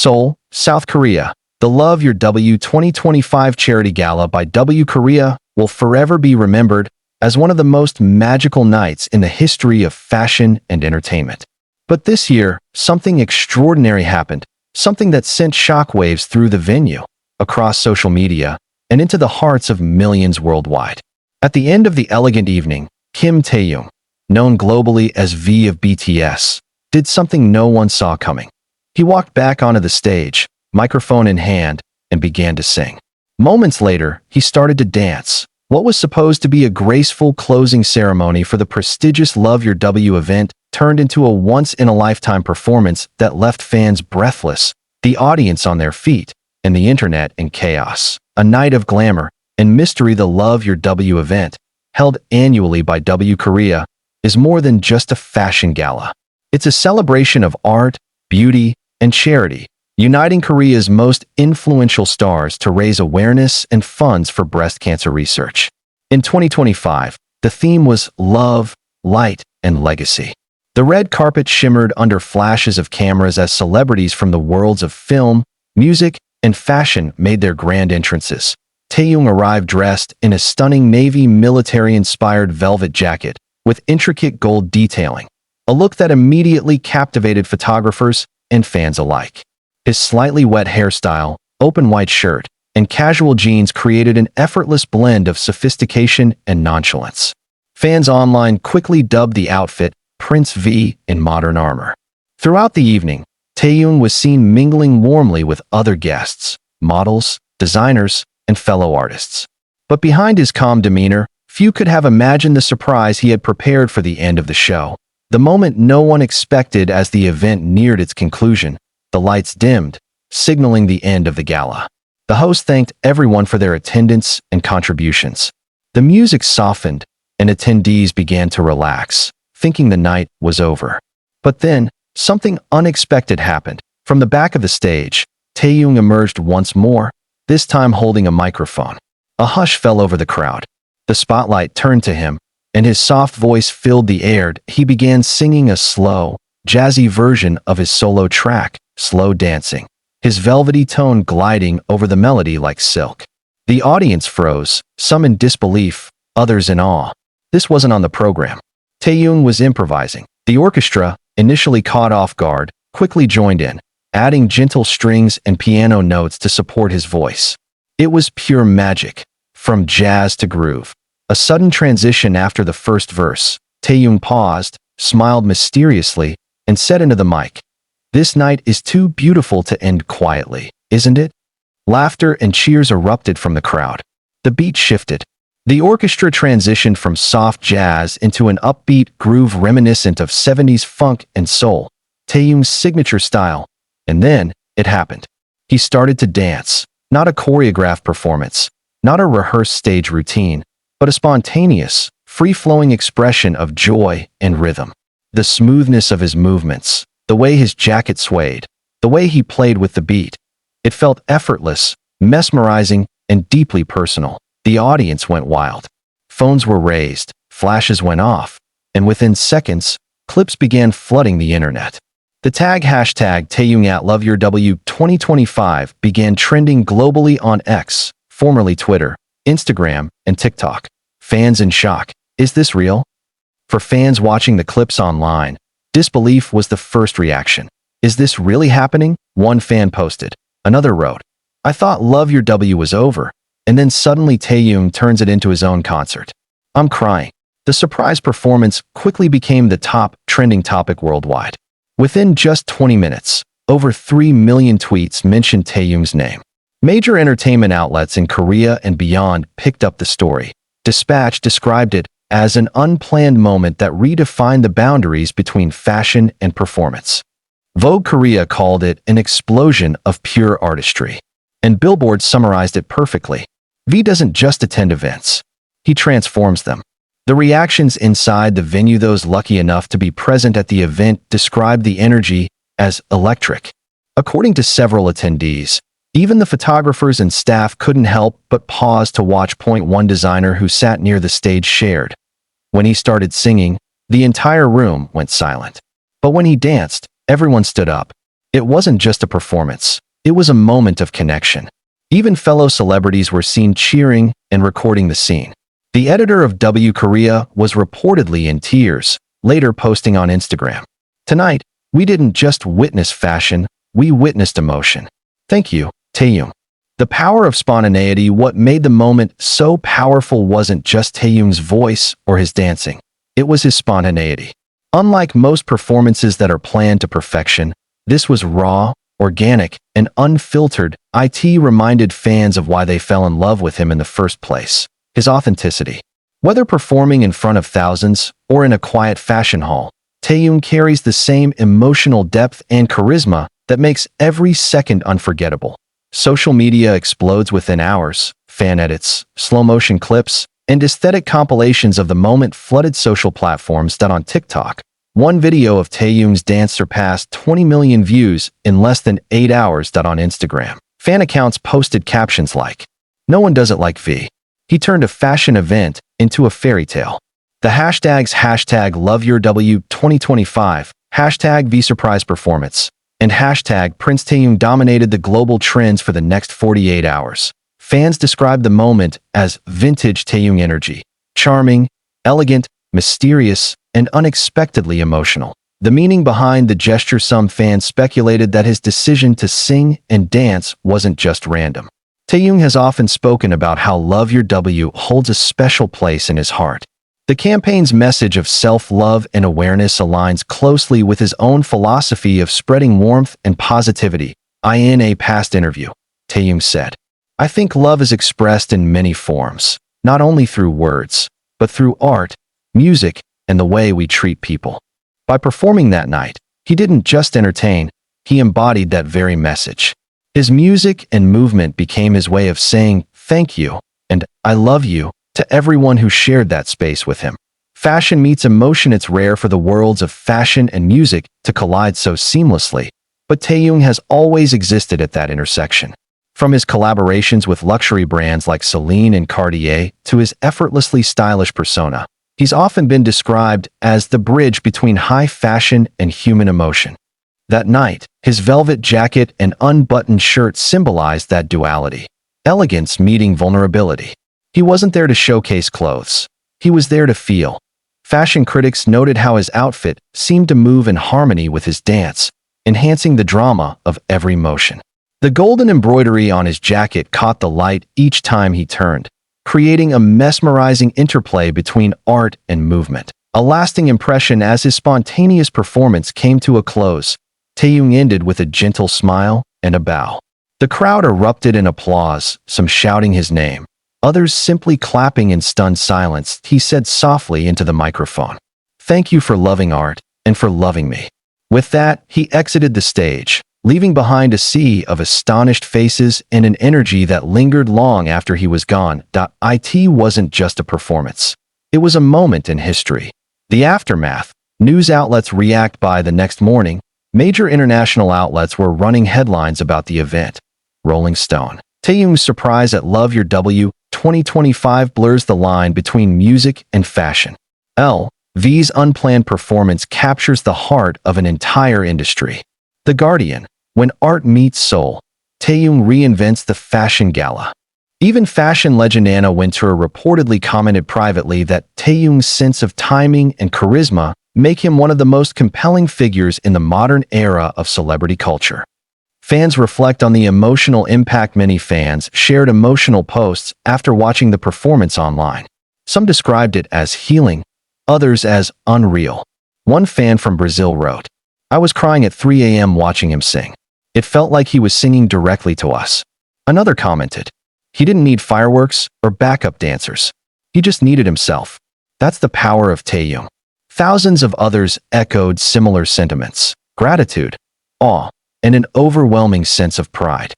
Seoul, South Korea. The Love Your W 2025 Charity Gala by W Korea will forever be remembered as one of the most magical nights in the history of fashion and entertainment. But this year, something extraordinary happened, something that sent shockwaves through the venue, across social media, and into the hearts of millions worldwide. At the end of the elegant evening, Kim Taehyung, known globally as V of BTS, did something no one saw coming. He walked back onto the stage, microphone in hand, and began to sing. Moments later, he started to dance. What was supposed to be a graceful closing ceremony for the prestigious Love Your W event turned into a once-in-a-lifetime performance that left fans breathless, the audience on their feet, and the internet in chaos. A night of glamour and mystery. The Love Your W event, held annually by W Korea, is more than just a fashion gala. It's a celebration of art, beauty, and charity, uniting Korea's most influential stars to raise awareness and funds for breast cancer research. In 2025, the theme was Love, Light, and Legacy. The red carpet shimmered under flashes of cameras as celebrities from the worlds of film, music, and fashion made their grand entrances. Taehyung arrived dressed in a stunning navy military-inspired velvet jacket with intricate gold detailing, a look that immediately captivated photographers and fans alike. His slightly wet hairstyle, open white shirt, and casual jeans created an effortless blend of sophistication and nonchalance. Fans online quickly dubbed the outfit Prince V in modern armor. Throughout the evening, Taehyung was seen mingling warmly with other guests, models, designers, and fellow artists. But behind his calm demeanor, few could have imagined the surprise he had prepared for the end of the show. The moment no one expected. As the event neared its conclusion, the lights dimmed, signaling the end of the gala. The host thanked everyone for their attendance and contributions. The music softened, and attendees began to relax, thinking the night was over. But then, something unexpected happened. From the back of the stage, Taehyung emerged once more, this time holding a microphone. A hush fell over the crowd. The spotlight turned to him, and his soft voice filled the air. He began singing a slow, jazzy version of his solo track, Slow Dancing, his velvety tone gliding over the melody like silk. The audience froze, some in disbelief, others in awe. This wasn't on the program. Taehyung was improvising. The orchestra, initially caught off guard, quickly joined in, adding gentle strings and piano notes to support his voice. It was pure magic, from jazz to groove. A sudden transition after the first verse. Taehyung paused, smiled mysteriously, and said into the mic, "This night is too beautiful to end quietly, isn't it?" Laughter and cheers erupted from the crowd. The beat shifted. The orchestra transitioned from soft jazz into an upbeat groove reminiscent of 70s funk and soul, Taehyung's signature style. And then, it happened. He started to dance, not a choreographed performance, not a rehearsed stage routine, but a spontaneous, free-flowing expression of joy and rhythm. The smoothness of his movements, the way his jacket swayed, the way he played with the beat. It felt effortless, mesmerizing, and deeply personal. The audience went wild. Phones were raised, flashes went off, and within seconds, clips began flooding the internet. The tag hashtag #TaehyungAtLoveYourW 2025 began trending globally on X, formerly Twitter, Instagram, and TikTok. Fans in shock. Is this real? For fans watching the clips online, disbelief was the first reaction. Is this really happening? One fan posted. Another wrote, "I thought Love Your W was over, and then suddenly Taehyung turns it into his own concert. I'm crying." The surprise performance quickly became the top trending topic worldwide. Within just 20 minutes, over 3 million tweets mentioned Taehyung's name. Major entertainment outlets in Korea and beyond picked up the story. Dispatch described it as an unplanned moment that redefined the boundaries between fashion and performance. Vogue Korea called it an explosion of pure artistry. And Billboard summarized it perfectly. V doesn't just attend events. He transforms them. The reactions inside the venue, those lucky enough to be present at the event, described the energy as electric. According to several attendees, even the photographers and staff couldn't help but pause to watch. One designer who sat near the stage shared, "When he started singing, the entire room went silent. But when he danced, everyone stood up. It wasn't just a performance. It was a moment of connection. Even fellow celebrities were seen cheering and recording the scene. The editor of W Korea was reportedly in tears, later posting on Instagram, "Tonight, we didn't just witness fashion, we witnessed emotion. Thank you, Taehyung." The power of spontaneity. What made the moment so powerful wasn't just Taehyung's voice or his dancing. It was his spontaneity. Unlike most performances that are planned to perfection, this was raw, organic, and unfiltered. It reminded fans of why they fell in love with him in the first place: his authenticity. Whether performing in front of thousands or in a quiet fashion hall, Taehyung carries the same emotional depth and charisma that makes every second unforgettable. Social media explodes within hours. Fan edits, slow-motion clips, and aesthetic compilations of the moment flooded social platforms. On TikTok, one video of Taehyung's dance surpassed 20 million views in less than 8 hours. On Instagram, fan accounts posted captions like, "No one does it like V. He turned a fashion event into a fairy tale." The hashtags #LoveYourW2025, #VSurprisePerformance, and #Prince Taehyung dominated the global trends for the next 48 hours. Fans described the moment as vintage Taehyung energy: charming, elegant, mysterious, and unexpectedly emotional. The meaning behind the gesture: some fans speculated that his decision to sing and dance wasn't just random. Taehyung has often spoken about how Love Your W holds a special place in his heart. The campaign's message of self-love and awareness aligns closely with his own philosophy of spreading warmth and positivity. In a past interview, Taehyung said, "I think love is expressed in many forms, not only through words, but through art, music, and the way we treat people." By performing that night, he didn't just entertain, he embodied that very message. His music and movement became his way of saying thank you and "I love you" to everyone who shared that space with him. Fashion meets emotion. It's rare for the worlds of fashion and music to collide so seamlessly, but Taehyung has always existed at that intersection. From his collaborations with luxury brands like Celine and Cartier to his effortlessly stylish persona, he's often been described as the bridge between high fashion and human emotion. That night, his velvet jacket and unbuttoned shirt symbolized that duality: elegance meeting vulnerability. He wasn't there to showcase clothes. He was there to feel. Fashion critics noted how his outfit seemed to move in harmony with his dance, enhancing the drama of every motion. The golden embroidery on his jacket caught the light each time he turned, creating a mesmerizing interplay between art and movement. A lasting impression. As his spontaneous performance came to a close, Taehyung ended with a gentle smile and a bow. The crowd erupted in applause, some shouting his name, others simply clapping in stunned silence. He said softly into the microphone, "Thank you for loving art and for loving me." With that, he exited the stage, leaving behind a sea of astonished faces and an energy that lingered long after he was gone. It wasn't just a performance. It was a moment in history. The aftermath: news outlets react. By the next morning, major international outlets were running headlines about the event. Rolling Stone: Taehyung's surprise at Love Your W 2025 blurs the line between music and fashion. V's unplanned performance captures the heart of an entire industry. The Guardian: when art meets soul, Taehyung reinvents the fashion gala. Even fashion legend Anna Wintour reportedly commented privately that Taehyung's sense of timing and charisma make him one of the most compelling figures in the modern era of celebrity culture. Fans reflect on the emotional impact. Many fans shared emotional posts after watching the performance online. Some described it as healing, others as unreal. One fan from Brazil wrote, "I was crying at 3 a.m. watching him sing. It felt like he was singing directly to us." Another commented, "He didn't need fireworks or backup dancers. He just needed himself. That's the power of Taehyung." Thousands of others echoed similar sentiments: gratitude, awe, and an overwhelming sense of pride.